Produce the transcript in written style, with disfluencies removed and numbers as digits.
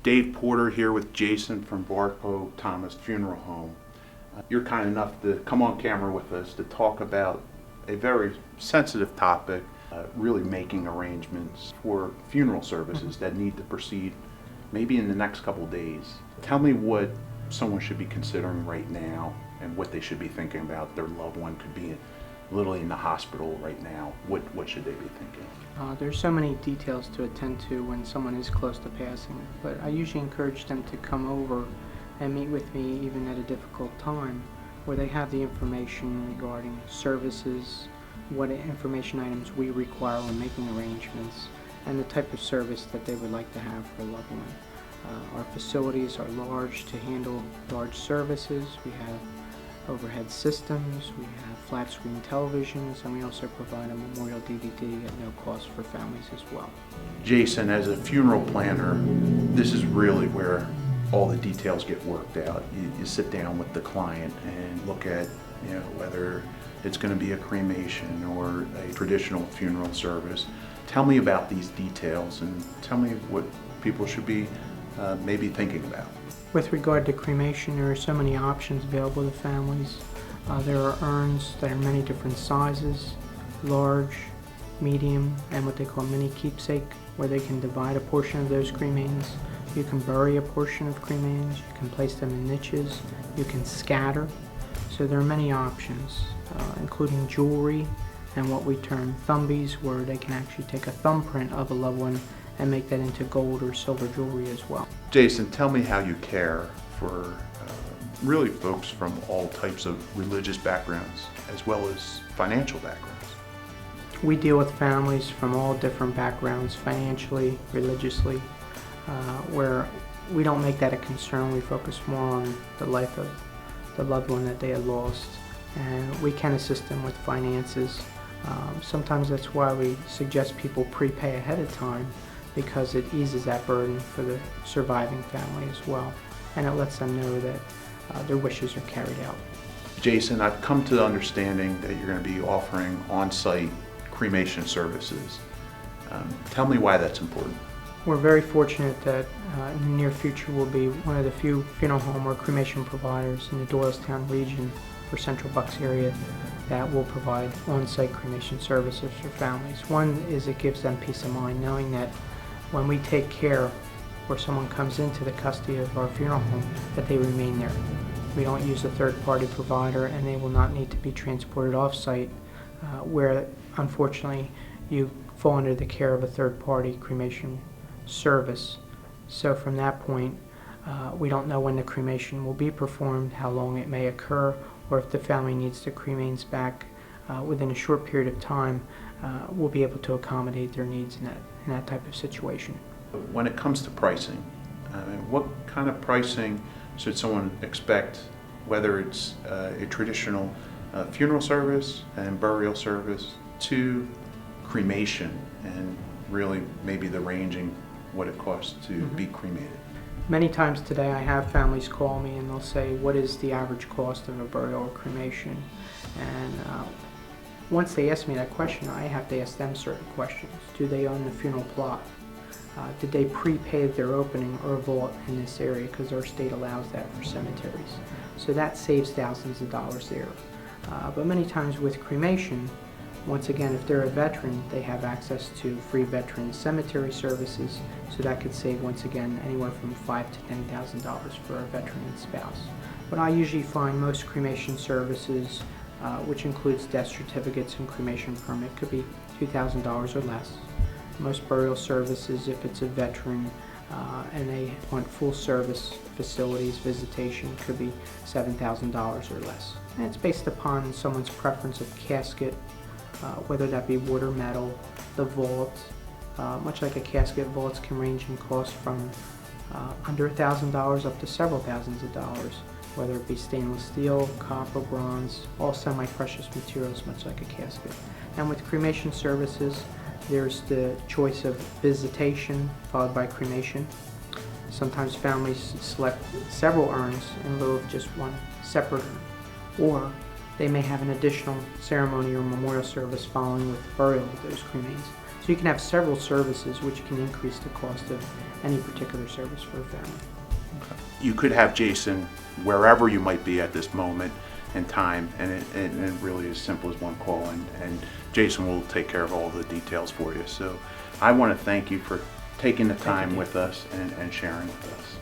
Dave Porter here with Jason from Barco Thomas Funeral Home. You're kind enough to come on camera with us to talk about a very sensitive topic, really making arrangements for funeral services that need to proceed maybe in the next couple of days. Tell me what someone should be considering right now and what they should be thinking about. Their loved one could be literally in the hospital right now. What should they be thinking? There's so many details to attend to when someone is close to passing, but I usually encourage them to come over and meet with me even at a difficult time, where they have the information regarding services, what information items we require when making arrangements, and the type of service that they would like to have for a loved one. Our facilities are large to handle large services. We have overhead systems, we have flat screen televisions, and we also provide a memorial DVD at no cost for families as well. Jason, as a funeral planner, this is really where all the details get worked out. You sit down with the client and look at, whether it's going to be a cremation or a traditional funeral service. Tell me about these details and tell me what people should be maybe thinking about. With regard to cremation, there are so many options available to families. There are urns that are many different sizes, large, medium, and what they call mini keepsake, where they can divide a portion of those cremains. You can bury a portion of cremains, you can place them in niches, you can scatter. So there are many options, including jewelry and what we term thumbies, where they can actually take a thumbprint of a loved one and make that into gold or silver jewelry as well. Jason, tell me how you care for really folks from all types of religious backgrounds as well as financial backgrounds. We deal with families from all different backgrounds, financially, religiously, where we don't make that a concern. We focus more on the life of the loved one that they had lost, and we can assist them with finances. Sometimes that's why we suggest people prepay ahead of time, because it eases that burden for the surviving family as well, and it lets them know that their wishes are carried out. Jason, I've come to the understanding that you're going to be offering on-site cremation services. Tell me why that's important. We're very fortunate that in the near future we'll be one of the few funeral home or cremation providers in the Doylestown region or Central Bucks area that will provide on-site cremation services for families. One is it gives them peace of mind knowing that when we take care or someone comes into the custody of our funeral home, that they remain there. We don't use a third-party provider, and they will not need to be transported off-site where unfortunately you fall under the care of a third-party cremation service. So from that point, we don't know when the cremation will be performed, how long it may occur, or if the family needs the cremains back within a short period of time, we'll be able to accommodate their needs in that type of situation. When it comes to pricing, what kind of pricing should someone expect, whether it's a traditional funeral service and burial service to cremation, and really maybe the ranging what it costs to be cremated? Many times today I have families call me and they'll say, what is the average cost of a burial or cremation? And once they ask me that question, I have to ask them certain questions. Do they own the funeral plot? Did they prepave their opening or vault in this area, because our state allows that for cemeteries? So that saves thousands of dollars there. But many times with cremation, once again, if they're a veteran, they have access to free veteran cemetery services, so that could save, once again, anywhere from $5,000 to $10,000 for a veteran and spouse. But I usually find most cremation services, which includes death certificates and cremation permit, could be $2,000 or less. Most burial services, if it's a veteran and they want full service facilities, visitation, could be $7,000 or less. And it's based upon someone's preference of casket, whether that be wood or metal, the vault. Much like a casket, vaults can range in cost from under $1,000 up to several thousands of dollars, whether it be stainless steel, copper, bronze, all semi-precious materials, much like a casket. And with cremation services, there's the choice of visitation followed by cremation. Sometimes families select several urns in lieu of just one separate urn, or they may have an additional ceremony or memorial service following with burial of those cremains. So you can have several services which can increase the cost of any particular service for a family. You could have Jason wherever you might be at this moment in time, and it really is simple as one call, and Jason will take care of all the details for you. So I want to thank you for taking the time with us and sharing with us.